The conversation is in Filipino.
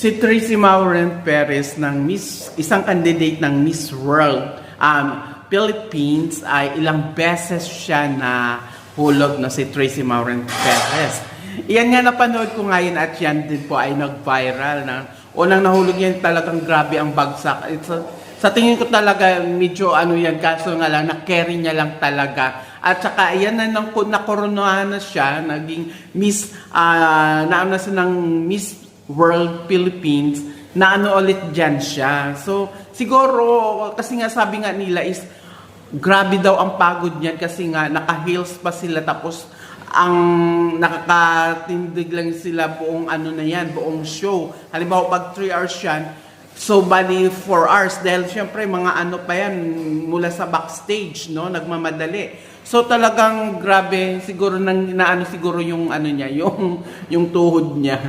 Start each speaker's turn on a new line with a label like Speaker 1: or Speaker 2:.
Speaker 1: Si Tracy Mauren Perez isang candidate ng Miss World Philippines ay ilang beses siya na hulog na si Tracy Mauren Perez. Iyan nga napanood ko ngayon at yan din po ay nag-viral na unang nahulog yan talagang grabe ang bagsak. Sa tingin ko talaga medyo yan kaso nga lang na-carry niya lang talaga. At saka ayan na nakoronahan na siya, naging Miss, nauna siya ng Miss World Philippines, na ulit dyan siya. So, siguro, kasi nga sabi nga nila is, grabe daw ang pagod niyan kasi nga naka-heels pa sila tapos ang nakakatindig lang sila buong buong show. Halimbawa, pag 3 hours yan, so bali 4 hours dahil syempre mga pa yan mula sa backstage, no, nagmamadali. So talagang grabe siguro siguro yung niya, yung tuhod niya.